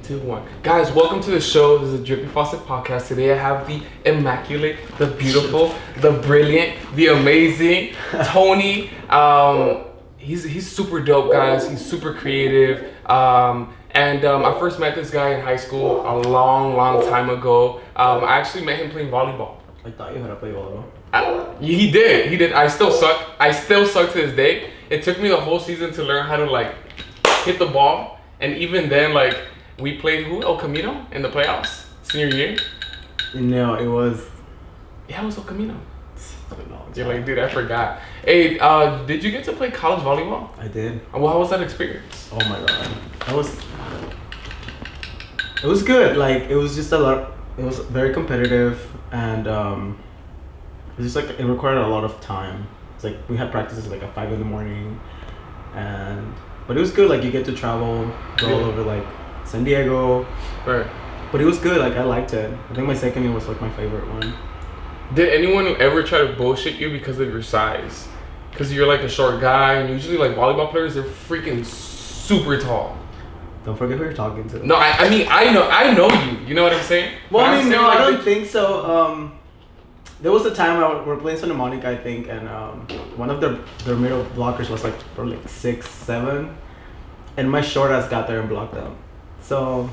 2, 1. Guys, welcome to the show. This is a Drippy Faucet podcast. Today I have the immaculate, the beautiful, the brilliant, the amazing Toni. He's super dope, guys. He's super creative. I first met this guy in high school a long time ago. I actually met him playing volleyball. I thought you had to play volleyball. He did. I still suck. I still suck to this day. It took me the whole season to learn how to like hit the ball. And even then, like, we played El Camino in the playoffs senior year. No, it was. Yeah, it was El Camino. No, You're like, dude, I forgot. Hey, did you get to play college volleyball? I did. Well, how was that experience? Oh my god, it was good. Like, it was just a lot. It was very competitive, and it was just like it required a lot of time. It's like we had practices like at 5 a.m, but it was good. Like, you get to travel, go all over like San Diego. Right. But it was good. Like, I liked it. I think my second year was like my favorite one. Did anyone ever try to bullshit you because of your size? Because you're like a short guy, and usually like volleyball players, they're freaking super tall. Don't forget who you're talking to. No, I mean I know you. You know what I'm saying? Well, I mean, no, like, I don't think so. There was a time we were playing Santa Monica, I think, and one of their middle blockers was like probably like 6, 7, and my short ass got there and blocked them. So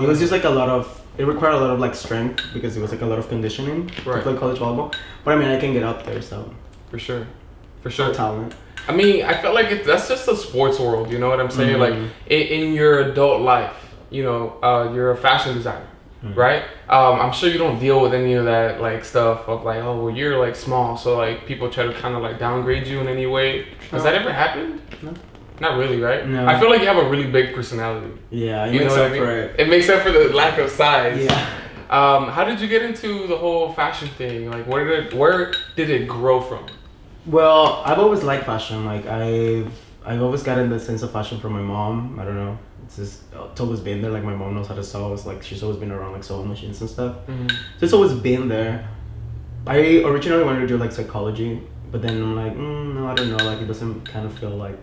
it was just like it required a lot of like strength because it was like a lot of conditioning to play college volleyball. But I mean, I can get out there, so for sure. Talent. I mean, I felt like that's just the sports world. You know what I'm saying? Mm-hmm. Like in your adult life, you know, you're a fashion designer. Mm-hmm. Right? I'm sure you don't deal with any of that like stuff of like, oh well, you're like small, so like people try to kind of like downgrade you in any way. Has that ever happened? No. Not really, right? No. I feel like you have a really big personality. Yeah, you know what I mean? It makes up for the lack of size. Yeah. How did you get into the whole fashion thing? Like, where did it grow from? Well, I've always liked fashion. Like, I've always gotten the sense of fashion from my mom. I don't know. It's always been there. Like, my mom knows how to sew. It's like she's always been around like sewing machines and stuff. Mm-hmm. So it's always been there. I originally wanted to do like psychology, but then I'm like, no, I don't know. Like, it doesn't kind of feel like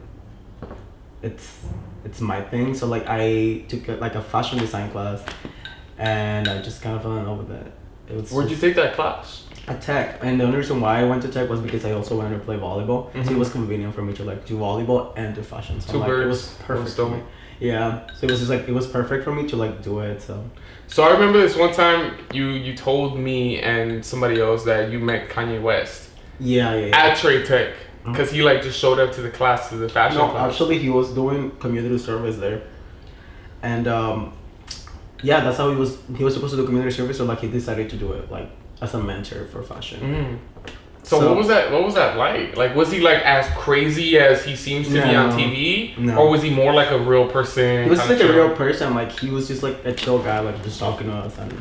it's my thing. So like, I took a fashion design class, and I just kind of fell in love with it. Where'd you take that class? At Tech, and the only reason why I went to Tech was because I also wanted to play volleyball. Mm-hmm. So it was convenient for me to like do volleyball and do fashion. So Two like, birds, it was perfect for me. Yeah, so it was just like it was perfect for me to like do it. So I remember this one time you told me and somebody else that you met Kanye West. Yeah. At Trade Tech, because he like just showed up to the class, to the fashion class. No, actually he was doing community service there, and yeah, that's how he was supposed to do community service. So like, he decided to do it like as a mentor for fashion. Mm. So what was that like? Like, was he like as crazy as he seems to be on TV? No. Or was he more like a real person? He was like a real person. Like, he was just like a chill guy, like just talking to us and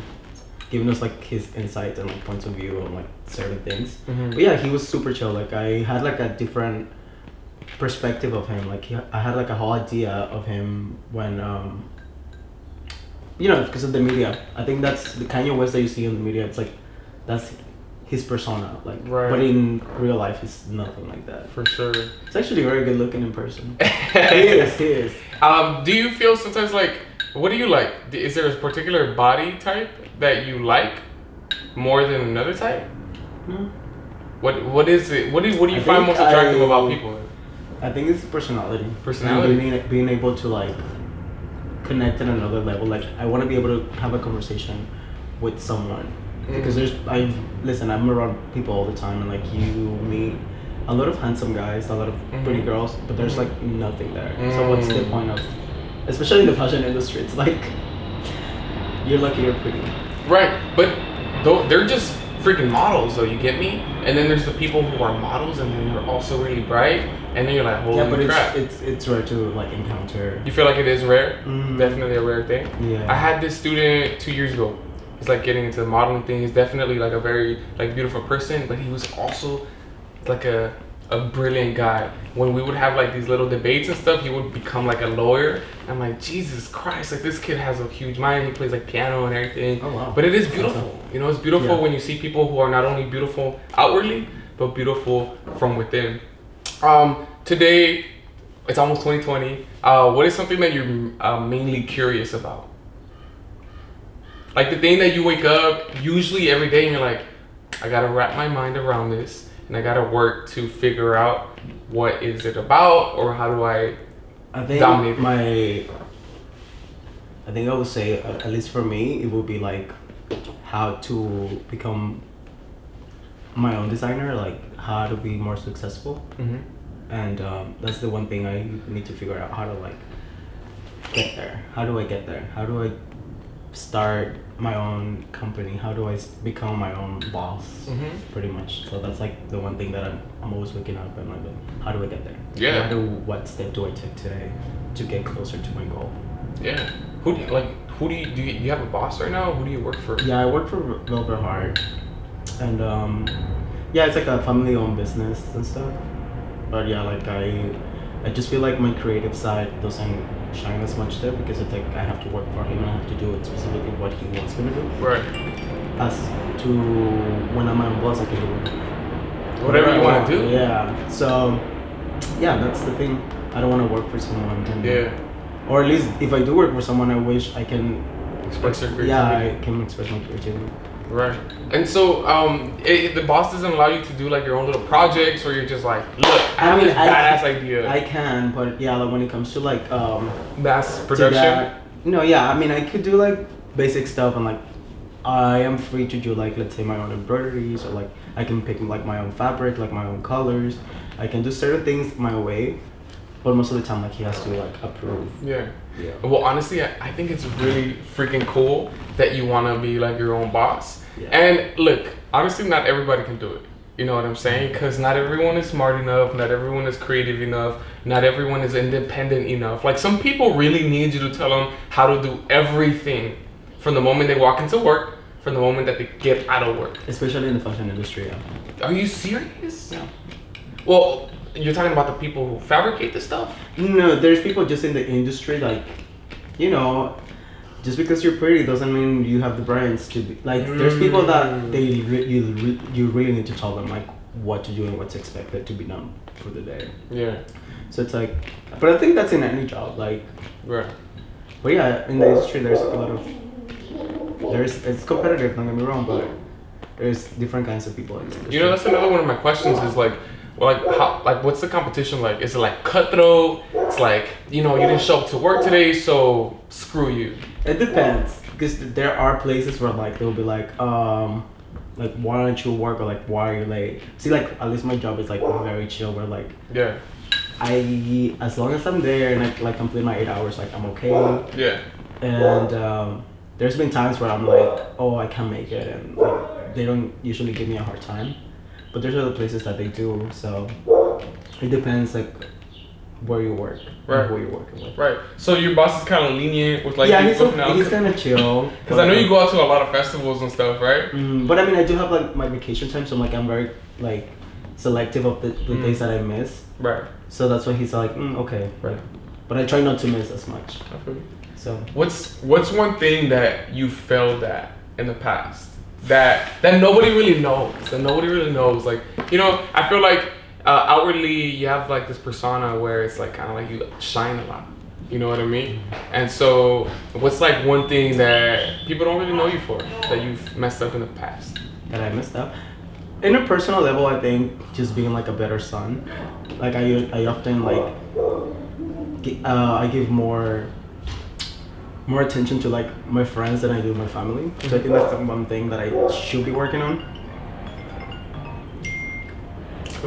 giving us like his insights and like points of view on like certain things. Mm-hmm. But yeah, he was super chill. Like, I had like a different perspective of him. Like, I had like a whole idea of him when you know, because of the media. I think that's the Kanye West that you see in the media. It's like that's his persona, like, but in real life, he's nothing like that. For sure. It's actually very good looking in person. He is. Do you feel sometimes like, what do you like? Is there a particular body type that you like more than another type? No. What is it? What do you find most attractive about people? I think it's personality. Personality. And being able to like connect at another level. Like, I want to be able to have a conversation with someone. Because I'm around people all the time, and like, you meet a lot of handsome guys, a lot of pretty girls, but there's like nothing there. So what's the point of, especially in the fashion industry, it's like, you're lucky you're pretty. Right, but they're just freaking models though, you get me? And then there's the people who are models and then they're also really bright, and then you're like, holy crap. It's rare to like encounter. You feel like it is rare? Definitely a rare thing? Yeah. I had this student 2 years ago. He's like getting into the modeling thing. He's definitely like a very like beautiful person, but he was also like a brilliant guy. When we would have like these little debates and stuff, he would become like a lawyer. I'm like, Jesus Christ, like, this kid has a huge mind. He plays like piano and everything. Oh wow. But it is beautiful. You know, it's beautiful when you see people who are not only beautiful outwardly, but beautiful from within. Today, it's almost 2020. What is something that you're mainly curious about? Like the thing that you wake up usually every day and you're like, I gotta wrap my mind around this and I gotta work to figure out what is it about or how do I think dominate. I think I would say, at least for me, it would be like how to become my own designer, like how to be more successful. Mm-hmm. And that's the one thing I need to figure out, how to like get there. How do I get there? How do I start my own company? How do I become my own boss? Mm-hmm. Pretty much. So that's like the one thing that I'm always waking up and like, how do I get there? Yeah. What step do I take today to get closer to my goal? Yeah. Do you have a boss right now? Who do you work for? Yeah, I work for Velvet Heart, and yeah, it's like a family-owned business and stuff. But yeah, like I just feel like my creative side doesn't shine as much there because it's like I have to work for him and I have to do it specifically what he wants me to do. Right. As to when I'm my own boss, I can do whatever you want to do. Yeah. So yeah, that's the thing. I don't want to work for someone. And, yeah. Or at least if I do work for someone, I wish I can express your creativity. Yeah, I can express my creativity. Right. And so, the boss doesn't allow you to do like your own little projects, or you're just like, look, I have this badass idea. I can, but yeah, like when it comes to like mass production. Yeah, I mean, I could do like basic stuff, and like I am free to do like, let's say, my own embroideries, or like I can pick like my own fabric, like my own colors. I can do certain things my way. But most of the time, like, he has to, like, approve. Yeah. Yeah. Well, honestly, I think it's really freaking cool that you want to be, like, your own boss. Yeah. And, look, honestly, not everybody can do it. You know what I'm saying? Because not everyone is smart enough. Not everyone is creative enough. Not everyone is independent enough. Like, some people really need you to tell them how to do everything from the moment they walk into work, from the moment that they get out of work. Especially in the fashion industry, yeah. Are you serious? Yeah. Well, you're talking about the people who fabricate the stuff? No, there's people just in the industry, like, you know, just because you're pretty doesn't mean you have the brains to be, like, there's people that you really need to tell them, like, what to do and what's expected to be done for the day. Yeah. So it's like, but I think that's in any job, like, right. But yeah, in the industry, there's a lot of, it's competitive, don't get me wrong, but there's different kinds of people in the industry. You know, that's another one of my questions is like, well, what's the competition like? Is it like cutthroat? It's like, you know, you didn't show up to work today, so screw you. It depends, because there are places where like they'll be like why don't you work, or like why are you late? See, like at least my job is like very chill, where like yeah, as long as I'm there and I like complete my 8 hours, like I'm okay. Yeah. And there's been times where I'm like, oh, I can't make it, and like they don't usually give me a hard time. But there's other places that they do, so it depends, like, where you work, right, and who you're working with. Right. So your boss is kind of lenient with like. Yeah, he's kind of chill. Because I know you go out to a lot of festivals and stuff, right? But I mean, I do have like my vacation time, so I'm very like selective of the days that I miss. Right. So that's why he's like, okay, right. But I try not to miss as much. Okay. So. What's one thing that you failed at in the past? That nobody really knows. Like, you know, I feel like outwardly you have like this persona where it's like kind of like you shine a lot. You know what I mean? And so, what's like one thing that people don't really know you for that you've messed up in the past? That I messed up? In a personal level, I think just being like a better son. Like I often like I give more attention to like my friends than I do my family. So I think that's the one thing that I should be working on.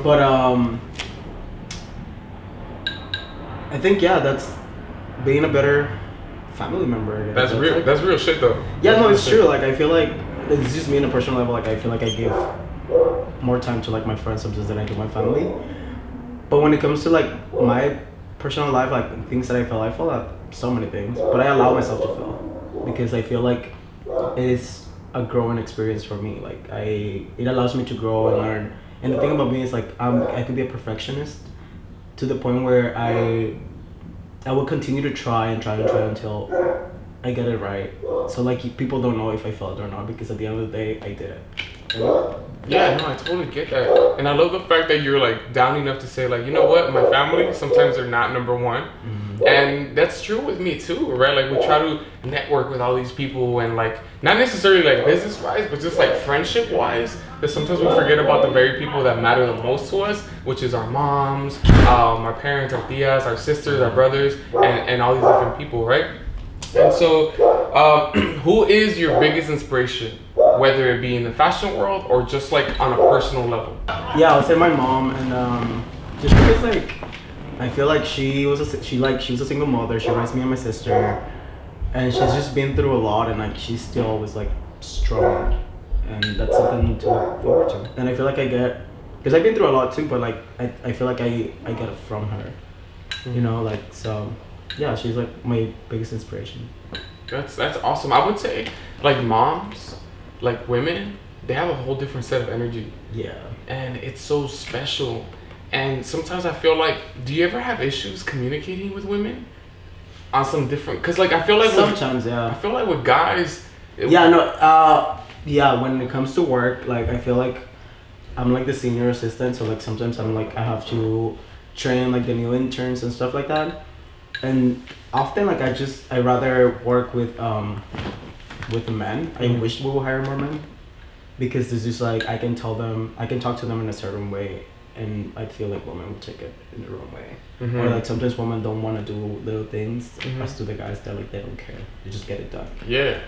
But I think that's being a better family member. That's real. Like, that's real shit though. Yeah, no, it's true. Like I feel like it's just me on a personal level. Like I feel like I give more time to like my friends sometimes than I do my family. But when it comes to like my personal life, like things that I feel at so many things, but I allow myself to fail because I feel like it is a growing experience for me. Like it allows me to grow and learn. And the thing about me is like I can be a perfectionist to the point where I will continue to try until I get it right. So like people don't know if I failed or not because at the end of the day I did it. Yeah, no, I totally get that. And I love the fact that you're like down enough to say like, you know what, my family, sometimes they're not number one. Mm-hmm. And that's true with me too, right? Like we try to network with all these people and like, not necessarily like business wise, but just like friendship wise. But sometimes we forget about the very people that matter the most to us, which is our moms, our parents, our tias, our sisters, our brothers, and all these different people, right? And so, who is your biggest inspiration, whether it be in the fashion world or just like on a personal level? Yeah, I would say my mom, and just because like I feel like she was a single mother. She raised me and my sister, and she's just been through a lot, and like she's still always like strong, and that's something to look forward to. And I feel like I get, because I've been through a lot too, but like I feel like I get it from her, you know, like so. Yeah, she's like my biggest inspiration. That's awesome. I would say like moms, like women, they have a whole different set of energy. Yeah. And it's so special. And sometimes I feel like, do you ever have issues communicating with women on some different? Because like I feel like sometimes, yeah. I feel like with guys. Yeah, when it comes to work, like I feel like I'm like the senior assistant, so like sometimes I'm like I have to train like the new interns and stuff like that. And often like I rather work with men. I wish we would hire more men, because there's just like I can talk to them in a certain way, and I feel like women would take it in the wrong way. Mm-hmm. Or like sometimes women don't want to do little things, as to the guys that like they don't care, they just get it done. Yeah.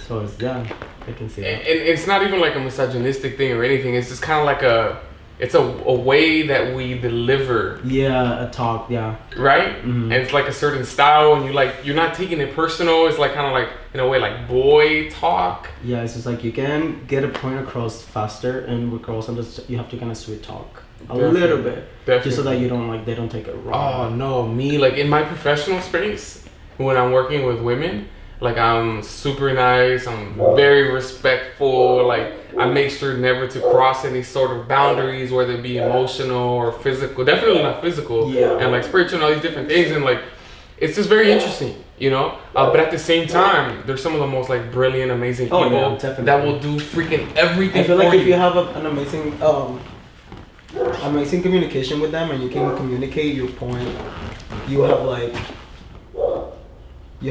So it's I can see that. And it's not even like a misogynistic thing or anything. It's just kind of like a way that we deliver. Yeah, a talk. Yeah. Right. Mm-hmm. And it's like a certain style, and you're not taking it personal. It's like kind of like in a way like boy talk. Yeah, it's just like you can get a point across faster, and with girls, you have to kind of sweet talk a little bit, just so that they don't take it wrong. Oh no, me like in my professional space when I'm working with women, like I'm super nice. I'm very respectful. Like I make sure never to cross any sort of boundaries, whether it be emotional or physical. Definitely not physical. Yeah. And like spiritual and all these different things, and like it's just very interesting, you know. But at the same time, there's some of the most like brilliant, amazing people that will do freaking everything. I feel like if you have an amazing communication with them, and you can communicate your point, you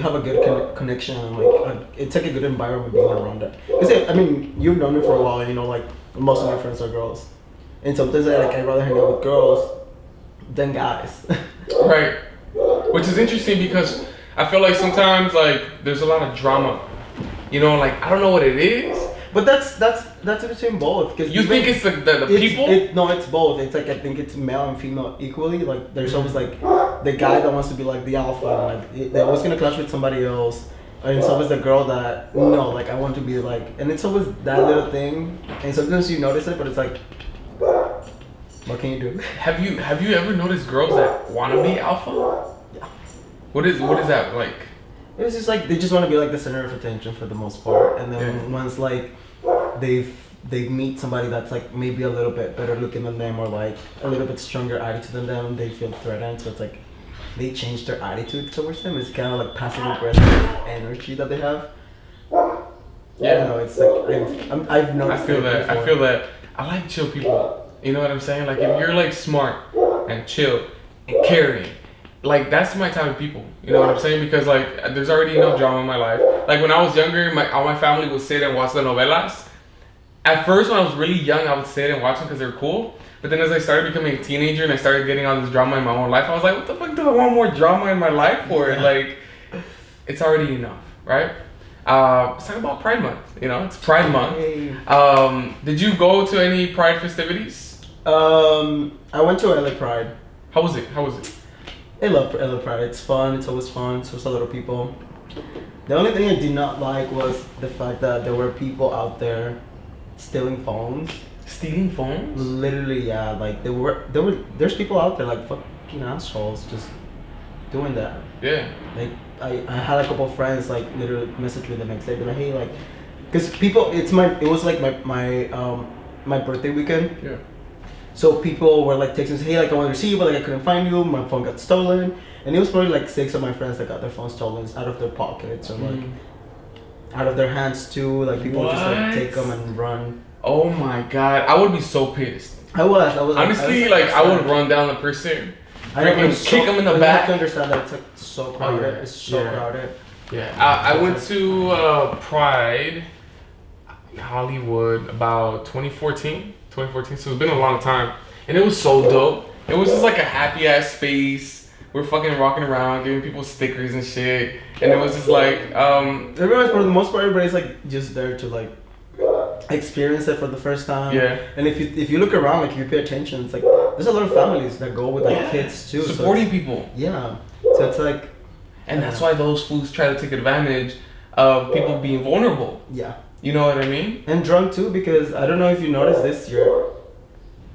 have a good connection, and like it's like a good environment being around that. Because I mean, you've known me for a while, and you know, like most of my friends are girls, and sometimes I'd rather hang out with girls than guys. Right. Which is interesting because I feel like sometimes like there's a lot of drama, you know, like I don't know what it is. But that's between both. Cause you think it's the people? No, it's both. It's like I think it's male and female equally. Like there's always like the guy that wants to be like the alpha, and like they're always gonna clash with somebody else. And it's always the girl that no, like I want to be like, and it's always that little thing. And sometimes you notice it, but it's like, what can you do? Have you ever noticed girls that want to be alpha? Yeah. What is that like? It's just like they just want to be like the center of attention for the most part, and then once like they meet somebody that's like maybe a little bit better looking than them, or like a little bit stronger attitude than them, they feel threatened. So it's like they change their attitude towards them. It's kind of like passive aggressive energy that they have. Yeah, no, it's like I've noticed. I feel that. I like chill people. You know what I'm saying? Like if you're like smart and chill and caring, like that's my type of people. You know what I'm saying? Because like there's already enough drama in my life. Like when I was younger, all my family would sit and watch the novelas. At first, when I was really young, I would sit and watch them because they were cool. But then as I started becoming a teenager and I started getting all this drama in my own life, I was like, what the fuck do I want more drama in my life for? Yeah. Like, it's already enough, right? Let's talk about Pride Month. You know, it's Pride Month. Hey. Did you go to any Pride festivities? I went to LA Pride. How was it? I love LA Pride. It's fun. It's always fun. So it's a lot of people. The only thing I did not like was the fact that there were people out there stealing phones. Stealing phones? Literally, yeah. Like there's people out there like fucking assholes just doing that. Yeah. Like I had a couple of friends like literally message me the next day. They're like, hey, like, cause people, it was like my birthday weekend. Yeah. So people were like texting, hey, like I want to see you, but like I couldn't find you. My phone got stolen, and it was probably like 6 of my friends that got their phones stolen out of their pockets or like out of their hands too. Like people would just like take them and run. Oh my god, I would be so pissed. I was Honestly, like I would run down the person, freaking kick him in the You back. have to understand that it's like so crowded. yeah. It's so Yeah. crowded. Yeah, I went to Pride, Hollywood, about 2014, so it's been a long time. And it was so dope. It was just like a happy ass space. We're fucking walking around, giving people stickers and shit. And it was just like, Everyone's, for the most part, everybody's like just there to like experience it for the first time. Yeah. And if you look around, like if you pay attention, it's like there's a lot of families that go with like kids too. supporting people. Yeah. So it's like, And that's why those fools try to take advantage of people being vulnerable. yeah. You know what I mean? And drunk too, because I don't know if you noticed this year.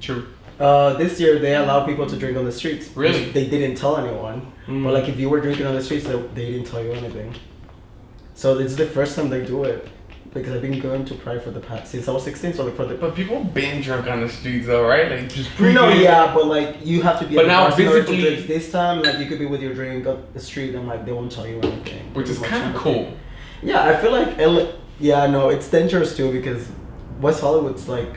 True. This year they allowed people to drink on the streets. Really? They didn't tell anyone. Mm. But like if you were drinking on the streets, they didn't tell you anything. So it's the first time they do it. Because I've been going to Pride for the past since I was 16. So like for the But people been drunk on the streets though, right? Like just no, yeah, but like you have to be. But at the now bar in order to physically- drink. This time, like you could be with your drink on the street and like they won't tell you anything. which is Pretty kind of much. cool. Yeah, I feel like yeah, no, it's dangerous too because West Hollywood's like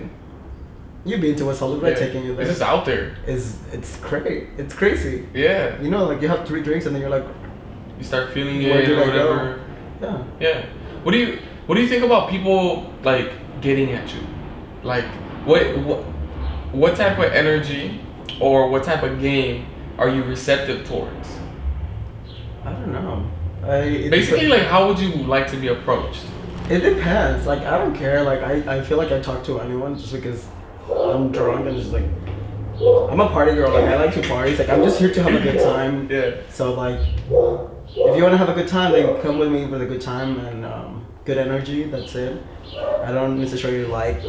you've been to West Hollywood, right? Taking you there. It's just out there. It's crazy. It's crazy. Yeah. You know, like you have 3 drinks and then you're like, You start feeling Where it did or I go? whatever. yeah. Yeah. What do you think about people like getting at you? Like what type of energy or what type of game are you receptive towards? I don't know. Basically, like how would you like to be approached? It depends. Like I don't care. Like I feel like I talk to anyone just because I'm drunk and just like I'm a party girl. Like I like to party. Like I'm just here to have a good time. Yeah. So like if you want to have a good time, then come with me for the good time and good energy. That's it. I don't necessarily like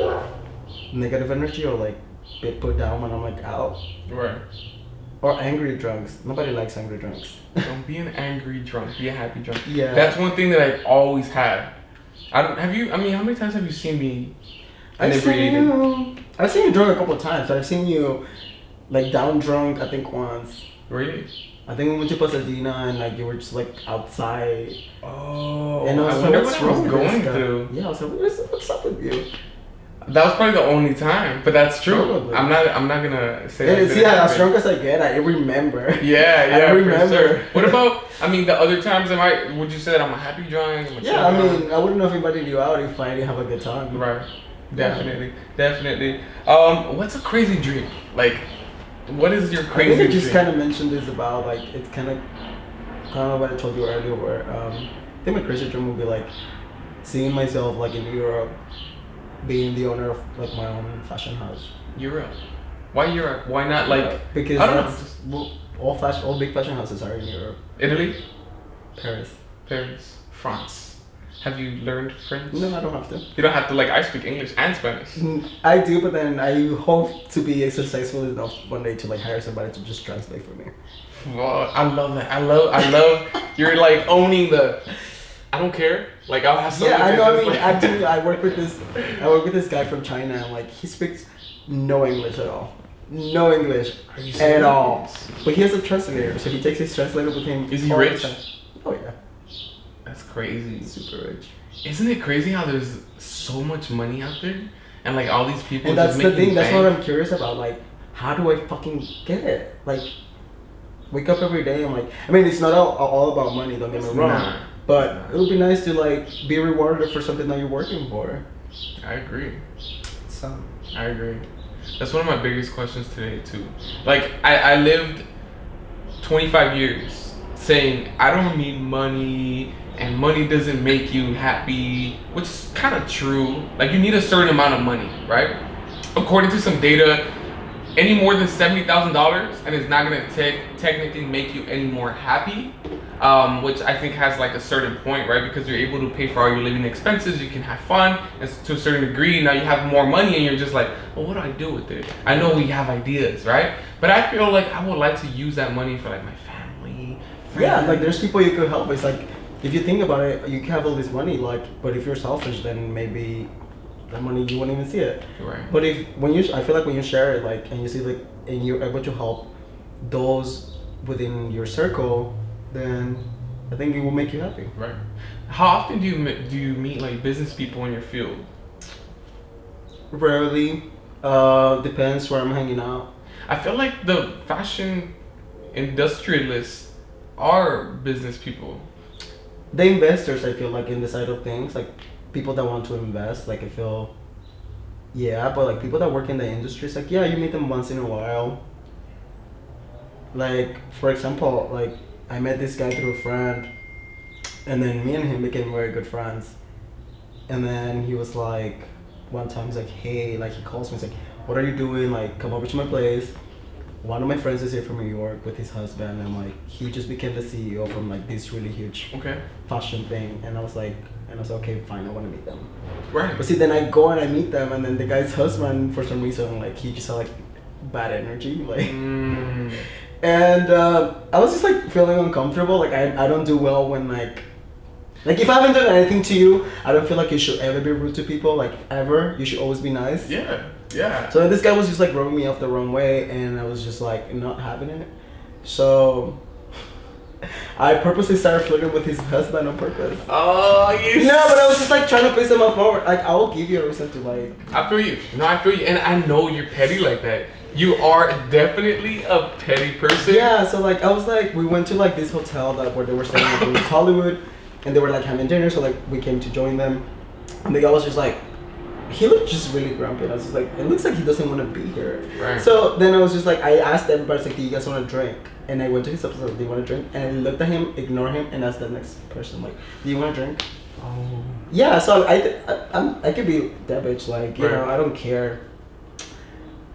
negative energy or like get put down when I'm like out. Right. Or angry drunks. Nobody likes angry drunks. Don't be an angry drunk. Be a happy drunk. Yeah. That's one thing that I've always had. How many times have you seen me I've seen inebriated? you drunk a couple of times. I've seen you like down drunk. I think once. Really? I think we went to Pasadena and like you were just like outside. Oh. And I was wonder like, what what's I was wrong with going this guy? through. Yeah, I was like, what's up with you? That was probably the only time, but that's true. Probably. I'm not gonna say And that. see, as drunk as I get, I remember. Yeah, I remember. For sure. What about? The other times, would you say that I'm a happy drunk? I'm a Yeah, chill I drunk? mean, I wouldn't know if anybody knew out if I didn't have a good time. Right. Yeah. Definitely. What's a crazy dream? Like, what is your I crazy think I dream? just kind of mentioned this about like it's kind of what I told you earlier. Where I think my crazy dream would be like seeing myself like in Europe, being the owner of like my own fashion house. Europe. Why Europe? Why not like Because I don't know. that's, well, all big fashion houses are in Europe. Italy, Paris. Paris, France? Have you learned French? No, I don't have to. You don't have to. Like, I speak English and Spanish. I do, but then I hope to be successful enough one day to like hire somebody to just translate for me. Well, I love that. I love you're like owning the. I don't care. Like I'll have someone. Yeah, I to know. I just, mean, like- actually, I work with this guy from China, and like he speaks no English at all. No English Are you at all. serious? But he has a translator, so he takes his translator with him. Is he all the rich? time. Oh yeah, That's crazy. super rich. Isn't it crazy how there's so much money out there and like all these people And just that's the making thing. That's bank? what I'm curious about. Like, how do I fucking get it? Like, wake up every day. I'm like, I mean, it's not all about money. Don't get me wrong. Nah. But it would be nice to like be rewarded for something that you're working for. I agree. So. I agree. That's one of my biggest questions today too. Like I lived 25 years saying I don't need money and money doesn't make you happy, which is kind of true. Like you need a certain amount of money, right? According to some data, any more than $70,000 and it's not gonna technically make you any more happy, which I think has like a certain point, right? Because you're able to pay for all your living expenses, you can have fun, and to a certain degree, now you have more money and you're just like, well, what do I do with it? I know we have ideas, right? But I feel like I would like to use that money for like my family, Yeah, friends. like there's people you could help. It's like if you think about it, you have all this money, like, but if you're selfish, then maybe that money you won't even see it. Right. But I feel like when you share it, like, and you see like, and you're able to help those within your circle, then I think it will make you happy. Right. How often do you meet like business people in your field? Rarely. Depends where I'm hanging out. I feel like the fashion industrialists are business people. The investors, I feel like, in the side of things, like people that want to invest, like I feel, yeah, but like people that work in the industry, it's like, yeah, you meet them once in a while. Like, for example, like I met this guy through a friend, and then me and him became very good friends. And then he was like, one time he's like, hey, like he calls me, he's like, what are you doing? Like, come over to my place. One of my friends is here from New York with his husband, and like he just became the CEO from like this really huge Okay. fashion thing. And I was like, okay, fine, I want to meet them. Right. But see, then I go and I meet them, and then the guy's husband, for some reason, like he just had like bad energy, like. And I was just like feeling uncomfortable. Like I don't do well when like if I haven't done anything to you, I don't feel like you should ever be rude to people. Like ever, you should always be nice. Yeah. Yeah. So then this guy was just like rubbing me off the wrong way, and I was just like not having it. So I purposely started flirting with his husband on purpose. Oh, you. No, but I was just like trying to piss him off more. Like I will give you a reason to like. I feel you. No, I feel you, and I know you're petty like that. You are definitely a petty person. Yeah, so like I was like, we went to like this hotel where they were staying in Hollywood, and they were like having dinner, so like we came to join them, and the guy was just like, he looked just really grumpy, and I was just like, it looks like he doesn't want to be here. Right. So then I was just like, I asked everybody, like, do you guys want to drink? And I went to his office, like, do you want to drink? And I looked at him, ignored him, and asked the next person, like, do you want to drink? Oh. Yeah, so I could be that bitch, like, you know, I don't care.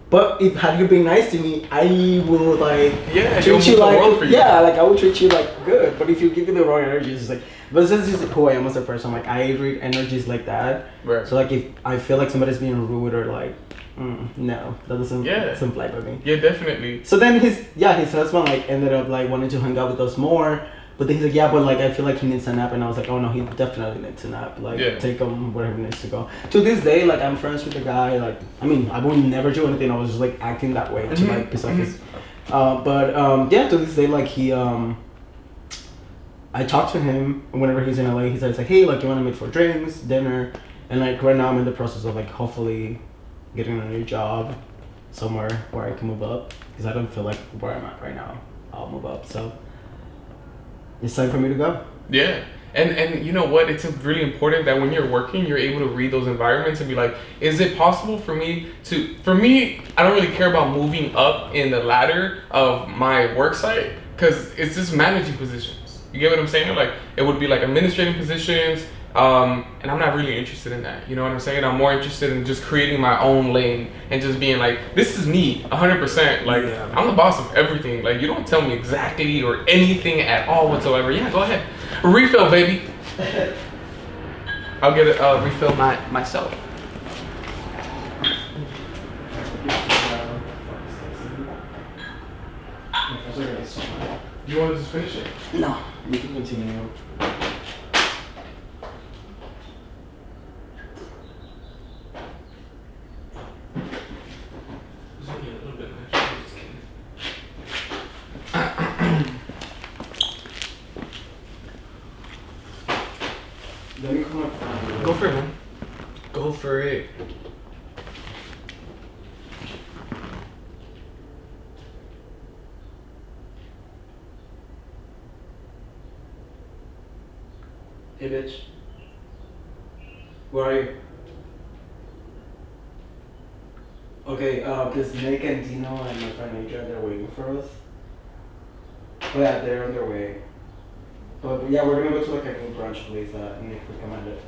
But if had you been nice to me, I will like treat you like like I will treat you like good. But if you give me the wrong energy, it's like. But since this is who I am as a person, like I read energies like that. Right. So like if I feel like somebody's being rude or like, no, that doesn't fly by me. Yeah, definitely. So then his husband like ended up like wanting to hang out with us more. But then he's like, yeah, but like I feel like he needs a nap, and I was like, oh no, he definitely needs a nap. Like take him wherever he needs to go. To this day, like I'm friends with the guy. Like I mean, I would never do anything. I was just like acting that way to like piss off his. Yeah, to this day, like he I talk to him whenever he's in LA. He says like, hey, like you want to meet for drinks, dinner, and like right now I'm in the process of like hopefully getting a new job somewhere where I can move up because I don't feel like where I'm at right now I'll move up. So. It's time for me to go. Yeah. And you know what? It's really important that when you're working, you're able to read those environments and be like, is it possible for me, I don't really care about moving up in the ladder of my work site because it's just managing positions. You get what I'm saying? Like, it would be like administrating positions, and I'm not really interested in that. You know what I'm saying? I'm more interested in just creating my own lane and just being like, this is me, 100%. Like, I'm the boss of everything. Like, you don't tell me exactly or anything at all whatsoever. Yeah, go ahead. Refill, baby. I'll get a refill myself. You want to just finish it? No, we can continue. Go for it, man. Go for it. Hey, bitch. Where are you? Okay, because Nick and Dino and my friend Adrian, they're waiting for us. Oh yeah, they're on their way. But yeah, we're gonna go to like a new brunch place that Nick recommended.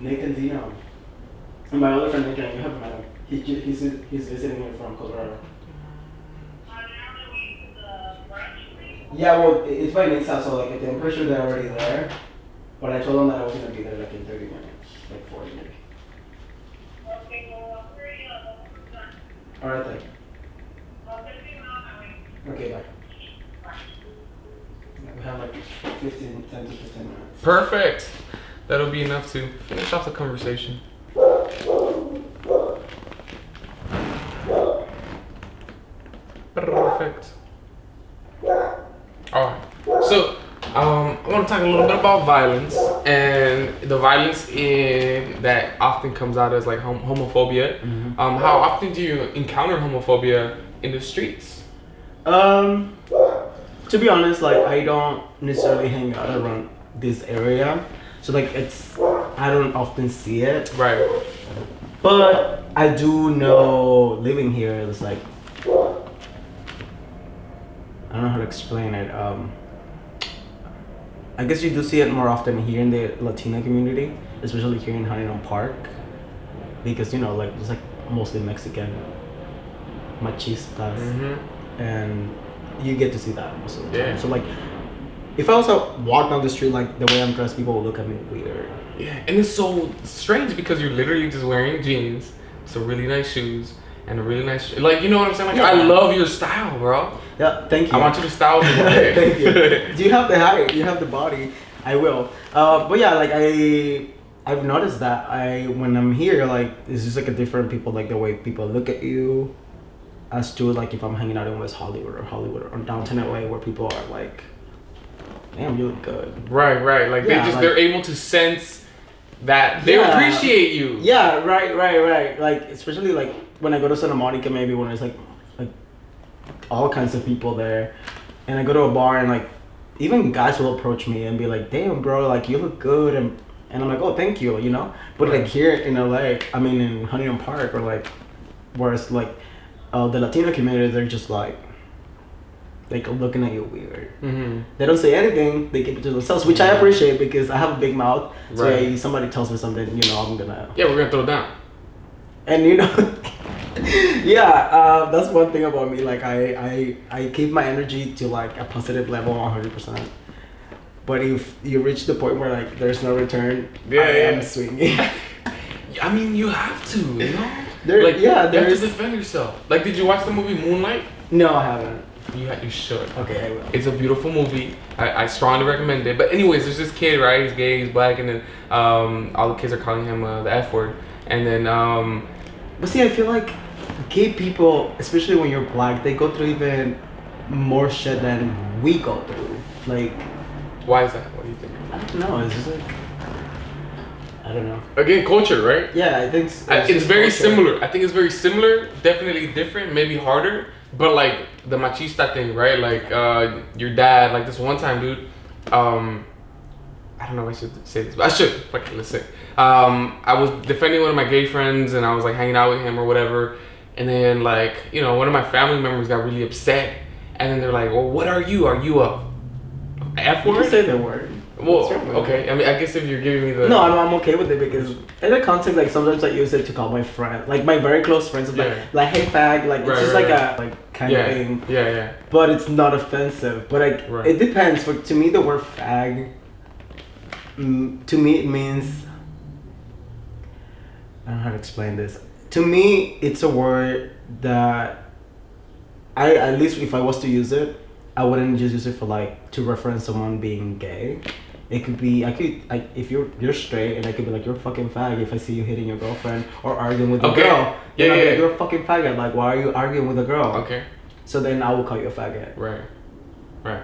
Nick and Dino. And my other friend Adrian, you haven't met him. He's visiting me from Colorado. Yeah, well, it's by Nick's house, so like I'm pretty sure they're already there. But I told them that I was gonna be there like in 30 minutes, like 40 minutes. Okay, well, I'm pretty Alright then. Okay, bye. Yeah, we have like 10 to 15 minutes. Perfect. That'll be enough to finish off the conversation. Perfect. Alright. So, I want to talk a little bit about violence. and the violence in that often comes out as like homophobia. How often do you encounter homophobia in the streets? To be honest, like I don't necessarily hang out around this area, so like I don't often see it. Right. But I do know living here is like, I don't know how to explain it. I guess you do see it more often here in the Latino community, especially here in Huntington Park, because like it's like mostly Mexican machistas, and you get to see that most of the time. So like, if I also walk down the street like the way I'm dressed, people will look at me weird. Yeah, and it's so strange because you're literally just wearing jeans, some really nice shoes, and a really nice like, you know what I'm saying? Like, I love your style, bro. Yeah, thank you. I want you to style me one day. Thank you. Do you have the height? You have the body. I will. But yeah, like I've noticed that when I'm here, like it's just like a different people, like the way people look at you, as to like if I'm hanging out in West Hollywood or downtown LA, where people are like, damn, you look good. Right. Like they're able to sense that they appreciate you. Yeah, right. Like especially like when I go to Santa Monica, maybe when there's like all kinds of people there, and I go to a bar and like even guys will approach me and be like, damn bro, like you look good, and I'm like, oh thank you, but like here in LA, I mean in Huntington Park, or like whereas like the Latino community, they're just like looking at you weird. They don't say anything, they keep it to themselves, which I appreciate because I have a big mouth, so if somebody tells me something, I'm gonna we're gonna throw it down. And that's one thing about me. Like I keep my energy to like a positive level 100%. But if you reach the point where like there's no return, I am swinging. I mean, you have to, you you have to defend yourself. Like, did you watch the movie Moonlight? No, I haven't. You should. Okay, I will. It's a beautiful movie. I strongly recommend it. But anyways, there's this kid, right? He's gay, he's black, and then all the kids are calling him the F word. And then but see, I feel like gay people, especially when you're black, they go through even more shit than we go through. Like, why is that? What do you think? I don't know. It's just like, I don't know. Again, culture, right? Yeah, I think it's very similar. I think it's very similar. Definitely different, maybe harder. But like the machista thing, right? Like your dad, like this one time, dude. I don't know if I should say this, but I should. Fuck, let's say. I was defending one of my gay friends, and I was like hanging out with him or whatever. And then like, one of my family members got really upset, and then they're like, "Well, what are you? Are you a F word?" You can say the word. Well, okay. I mean, I guess if you're giving me the... No, I'm okay with it because in the context, like sometimes I use it to call my friend, like my very close friends, like hey fag, like it's just like a like kind of thing. Yeah. But it's not offensive. But like it depends. To me, the word fag, to me it means, I don't know how to explain this. To me, it's a word that at least if I was to use it, I wouldn't just use it for like to reference someone being gay. It could be, if you're straight, and I could be like, you're a fucking fag if I see you hitting your girlfriend or arguing with a girl. Like, you're a fucking faggot. Like, why are you arguing with a girl? Okay. So then I will call you a faggot. Right.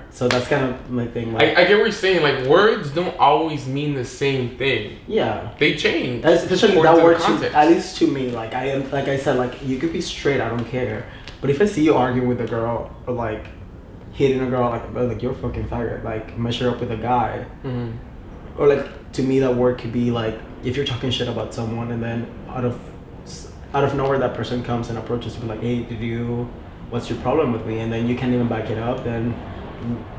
So that's kind of my thing. Like, I get what you're saying. Like, words don't always mean the same thing. Yeah. They change. Especially that word, at least to me. Like, like I said, like, you could be straight, I don't care. But if I see you arguing with a girl, or like, hitting a girl, like you're a fucking faggot, like measure up with a guy. Or like, to me that word could be like if you're talking shit about someone, and then out of nowhere that person comes and approaches you, like, hey, what's your problem with me? And then you can't even back it up, then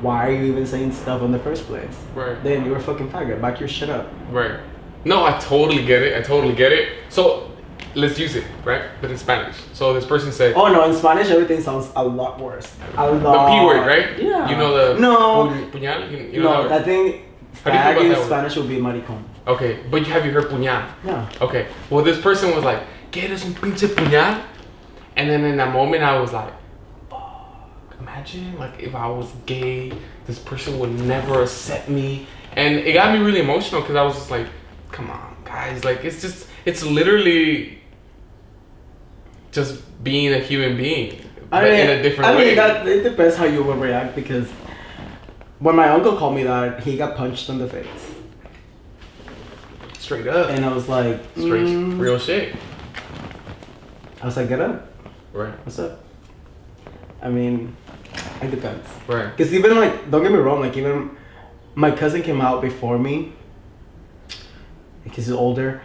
why are you even saying stuff in the first place? Right. Then you're a fucking faggot, back your shit up. Right. No, I totally get it. So let's use it, right? But in Spanish. So this person said... Oh no, in Spanish everything sounds a lot worse. A lot. The P word, right? Yeah. You know the... No. Puñal? No, I think fag in Spanish would be maricón. Okay, but have you heard puñal? Yeah. Okay, well this person was like, ¿Qué eres un pinche puñal? And then in that moment I was like, imagine like if I was gay, this person would never accept me. And it got me really emotional because I was just like, come on guys, like it's literally just being a human being, but in a different way. I mean, it depends how you will react, because when my uncle called me that, he got punched in the face. Straight up. And I was like, Straight real shit. I was like, get up. Right. What's up? I mean, it depends. Right. Because even like, don't get me wrong, like even my cousin came out before me. Because he's older.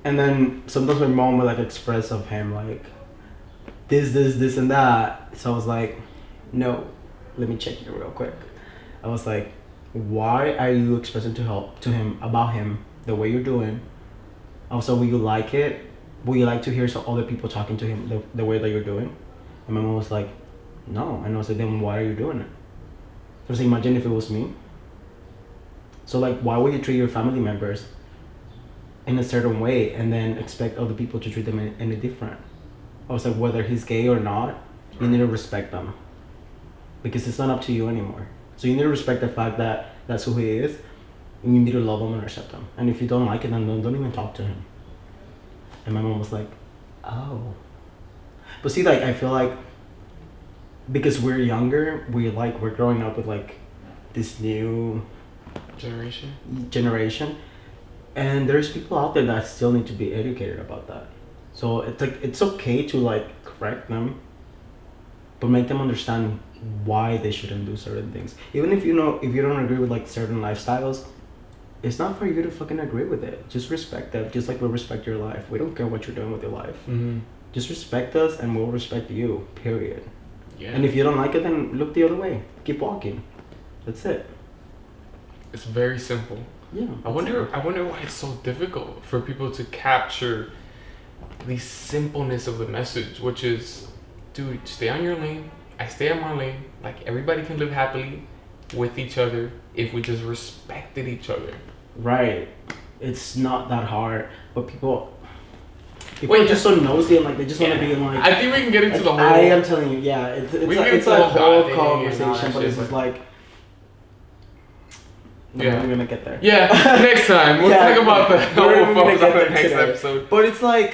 And then sometimes my mom would like express of him like this and that. So I was like, no, let me check it real quick. I was like, why are you expressing to him about him the way you're doing? Also, will you like it? Will you like to hear some other people talking to him the way that you're doing? And my mom was like, no. And I was like, then why are you doing it? So I was like, imagine if it was me. So like, why would you treat your family members in a certain way and then expect other people to treat them any different? I was like, whether he's gay or not, you need to respect them. Because it's not up to you anymore. So you need to respect the fact that that's who he is. And you need to love him and accept him. And if you don't like it, then don't even talk to him. And my mom was like, oh. But see, like, I feel like because we're younger, we're growing up with like this new generation. And there's people out there that still need to be educated about that. So it's like, it's okay to like correct them, but make them understand why they shouldn't do certain things. Even if you don't agree with like certain lifestyles, it's not for you to fucking agree with it. Just respect that, just like we respect your life. We don't care what you're doing with your life. Mm-hmm. Just respect us and we'll respect you, period. Yeah. And if you don't like it, then look the other way. Keep walking. That's it. It's very simple. Yeah. I wonder why it's so difficult for people to capture the simpleness of the message, which is, dude, stay on your lane. I stay on my lane. Like, everybody can live happily with each other if we just respected each other. Right. It's not that hard, but people are just so nosy and like they just want to be in like. I think we can get into the whole. I am telling you, yeah, it's a whole conversation, but it's just like. Yeah, we're gonna get there. Yeah, next time we'll talk about the we're gonna get there next today. episode. But it's like,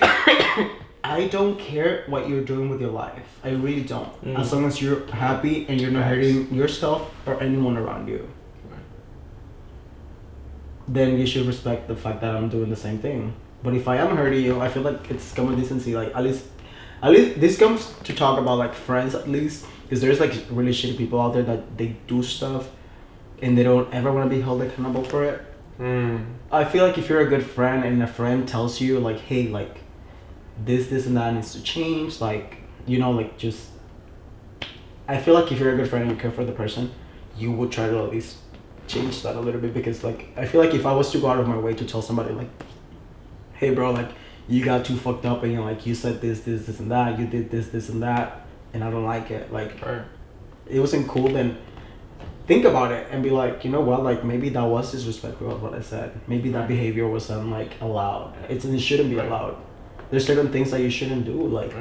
I don't care what you're doing with your life. I really don't. As long as you're happy and you're not hurting yourself or anyone around you. Right. Then you should respect the fact that I'm doing the same thing. But if I am hurting you, I feel like it's common decency. Like at least this comes to talk about like friends at least, because there's like really shitty people out there that they do stuff and they don't ever want to be held accountable for it. I feel like if you're a good friend and a friend tells you like, hey, like this and that needs to change, like, you know, like just, I feel like if you're a good friend and you care for the person, you would try to at least change that a little bit. Because like, I feel like if I was to go out of my way to tell somebody like, hey bro, like you got too fucked up and you said this and that, you did this and that, and I don't like it, like it wasn't cool, then think about it and be like, you know what, like maybe that was disrespectful of what I said. Maybe that behavior wasn't like allowed. It shouldn't be allowed. There's certain things that you shouldn't do, like.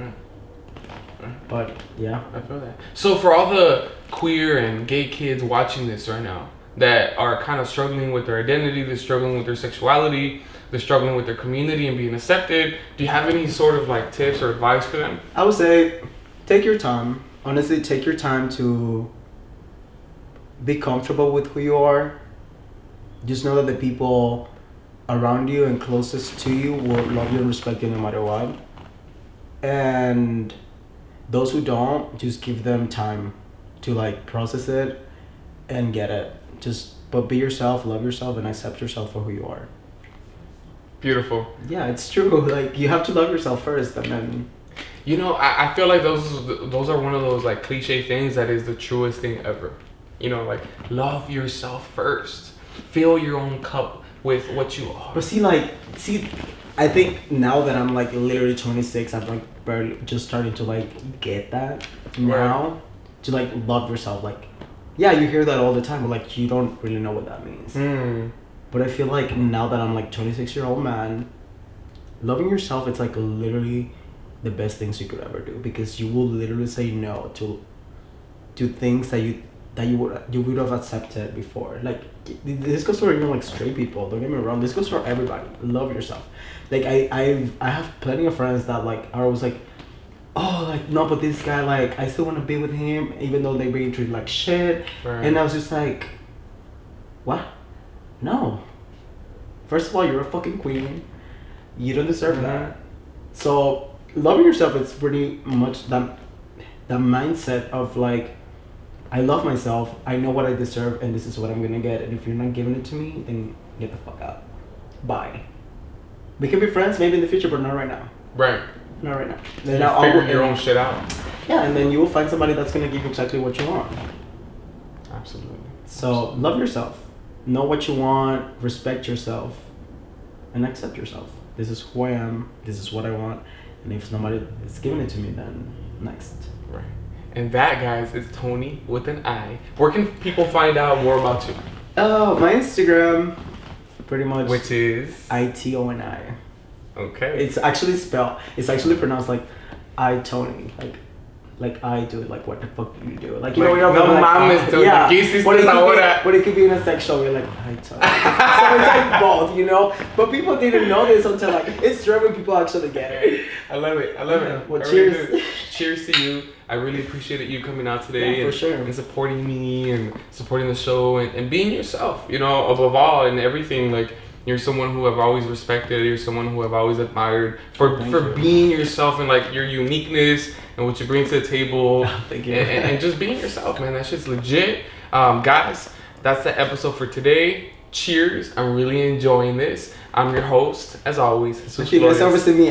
But yeah, I feel that. So for all the queer and gay kids watching this right now that are kind of struggling with their identity, they're struggling with their sexuality, they're struggling with their community and being accepted, do you have any sort of like tips or advice for them? I would say take your time. Honestly, take your time to be comfortable with who you are. Just know that the people around you and closest to you will love you and respect you no matter what. And those who don't, just give them time to like process it and get it. But be yourself, love yourself, and accept yourself for who you are. Beautiful. Yeah, it's true. Like, you have to love yourself first, and then. You know, I feel like those are one of those like cliche things that is the truest thing ever. You know, like, love yourself first. Fill your own cup with what you are. But I think now that I'm like literally 26, I'm like barely just starting to like get that now, to like love yourself. Like, yeah, you hear that all the time, but like you don't really know what that means. But I feel like now that I'm like 26-year-old man, loving yourself, it's like literally the best things you could ever do, because you will literally say no to things that you would have accepted before. Like, this goes for even like straight people, don't get me wrong, this goes for everybody. Love yourself. Like, I have plenty of friends that like are always like, oh, like, no, but this guy, like, I still want to be with him even though they being treated like shit. And I was just like, what? No. First of all, you're a fucking queen. You don't deserve Mm-hmm. that. So loving yourself is pretty much that mindset of like, I love myself. I know what I deserve, and this is what I'm gonna get. And if you're not giving it to me, then get the fuck out. Bye. We can be friends maybe in the future, but not right now. Right. Not right now. You Then I'll figure your own shit out. Yeah, and then you will find somebody that's gonna give you exactly what you want. Absolutely. So love yourself. Know what you want. Respect yourself, and accept yourself. This is who I am. This is what I want. And if somebody is giving it to me, then next. Right. And that, guys, is Toni with an I. Where can people find out more about you? Oh, my Instagram, pretty much. Which is ITONI. okay. It's actually spelled. It's actually pronounced like I Toni. Like I do it. Like what the fuck do you do? Like you Like, know, no like, mames, dude. yeah. ¿Qué hiciste But it could ahora? be, but it could be in a sexual way, like I Toni. So it's like both, you know. But people didn't know this until like it's rare when people actually get it. I love it. I love Yeah. it. Well, I really cheers. do. Cheers to you. I really appreciated you coming out today Yeah, for and, sure. and supporting me and supporting the show and being yourself, you know, above all and everything. Like, you're someone who I've always respected. You're someone who I've always admired for Thank for you. being yourself and like your uniqueness and what you bring to the table. Thank you. And just being yourself, man. That shit's legit. Guys, that's the episode for today. Cheers. I'm really enjoying this. I'm your host, as always. Jesus You guys Flores. ever see me